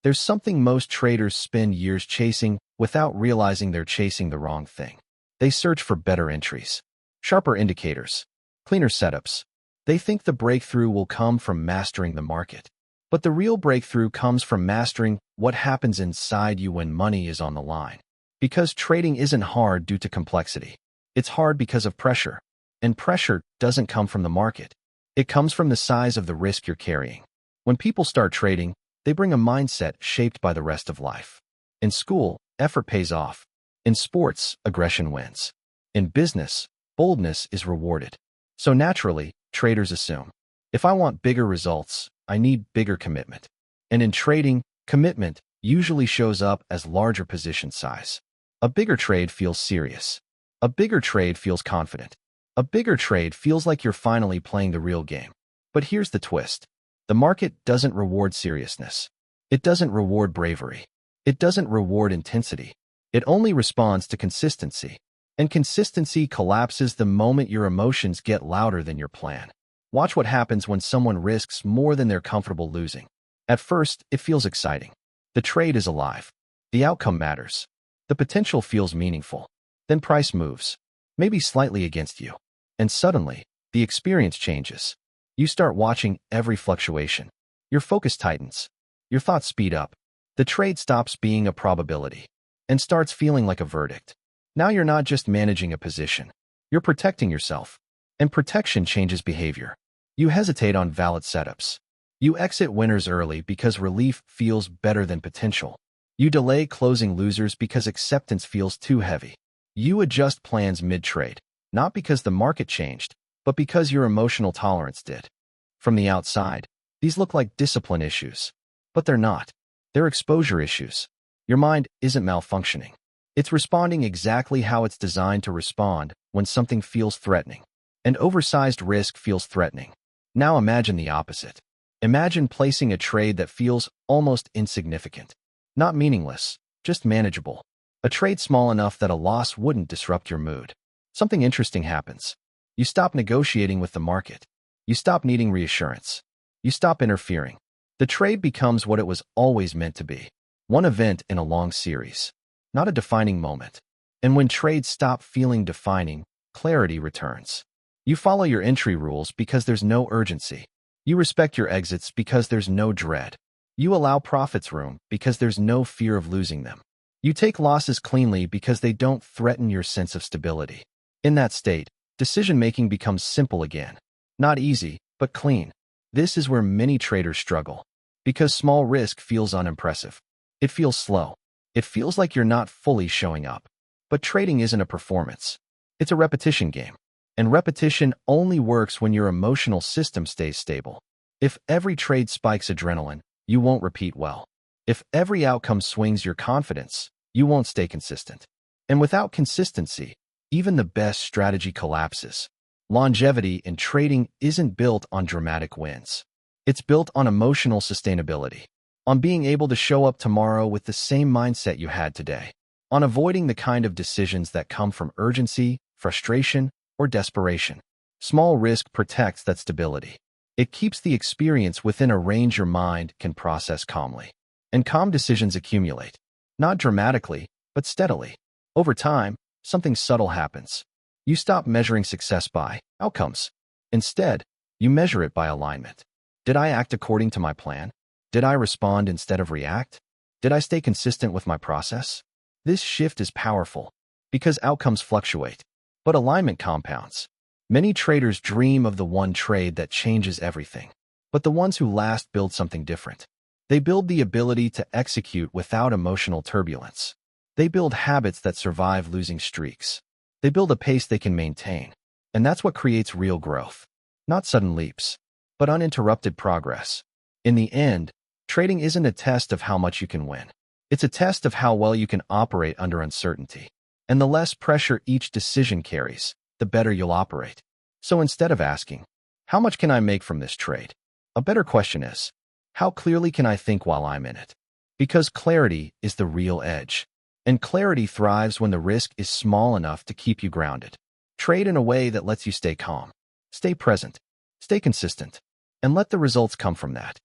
There's something most traders spend years chasing without realizing they're chasing the wrong thing. They search for better entries, sharper indicators, cleaner setups. They think the breakthrough will come from mastering the market. But the real breakthrough comes from mastering what happens inside you when money is on the line. Because trading isn't hard due to complexity. It's hard because of pressure. And pressure doesn't come from the market. It comes from the size of the risk you're carrying. When people start trading, they bring a mindset shaped by the rest of life. In school, effort pays off. In sports, aggression wins. In business, boldness is rewarded. So naturally, traders assume, if I want bigger results, I need bigger commitment. And in trading, commitment usually shows up as larger position size. A bigger trade feels serious. A bigger trade feels confident. A bigger trade feels like you're finally playing the real game. But here's the twist. The market doesn't reward seriousness. It doesn't reward bravery. It doesn't reward intensity. It only responds to consistency. And consistency collapses the moment your emotions get louder than your plan. Watch what happens when someone risks more than they're comfortable losing. At first, it feels exciting. The trade is alive. The outcome matters. The potential feels meaningful. Then price moves, maybe slightly against you. And suddenly, the experience changes. You start watching every fluctuation. Your focus tightens. Your thoughts speed up. The trade stops being a probability and starts feeling like a verdict. Now you're not just managing a position. You're protecting yourself. And protection changes behavior. You hesitate on valid setups. You exit winners early because relief feels better than potential. You delay closing losers because acceptance feels too heavy. You adjust plans mid-trade, not because the market changed, but because your emotional tolerance did. From the outside, these look like discipline issues. But they're not. They're exposure issues. Your mind isn't malfunctioning. It's responding exactly how it's designed to respond when something feels threatening. An oversized risk feels threatening. Now imagine the opposite. Imagine placing a trade that feels almost insignificant. Not meaningless, just manageable. A trade small enough that a loss wouldn't disrupt your mood. Something interesting happens. You stop negotiating with the market. You stop needing reassurance. You stop interfering. The trade becomes what it was always meant to be. One event in a long series. Not a defining moment. And when trades stop feeling defining, clarity returns. You follow your entry rules because there's no urgency. You respect your exits because there's no dread. You allow profits room because there's no fear of losing them. You take losses cleanly because they don't threaten your sense of stability. In that state, decision-making becomes simple again. Not easy, but clean. This is where many traders struggle. Because small risk feels unimpressive. It feels slow. It feels like you're not fully showing up. But trading isn't a performance. It's a repetition game. And repetition only works when your emotional system stays stable. If every trade spikes adrenaline, you won't repeat well. If every outcome swings your confidence, you won't stay consistent. And without consistency, even the best strategy collapses. Longevity in trading isn't built on dramatic wins. It's built on emotional sustainability. On being able to show up tomorrow with the same mindset you had today. On avoiding the kind of decisions that come from urgency, frustration, or desperation. Small risk protects that stability. It keeps the experience within a range your mind can process calmly. And calm decisions accumulate. Not dramatically, but steadily. Over time, something subtle happens. You stop measuring success by outcomes. Instead, you measure it by alignment. Did I act according to my plan? Did I respond instead of react? Did I stay consistent with my process? This shift is powerful because outcomes fluctuate, but alignment compounds. Many traders dream of the one trade that changes everything, but the ones who last build something different. They build the ability to execute without emotional turbulence. They build habits that survive losing streaks. They build a pace they can maintain. And that's what creates real growth. Not sudden leaps, but uninterrupted progress. In the end, trading isn't a test of how much you can win. It's a test of how well you can operate under uncertainty. And the less pressure each decision carries, the better you'll operate. So instead of asking, how much can I make from this trade? A better question is, how clearly can I think while I'm in it? Because clarity is the real edge. And clarity thrives when the risk is small enough to keep you grounded. Trade in a way that lets you stay calm, stay present, stay consistent, and let the results come from that.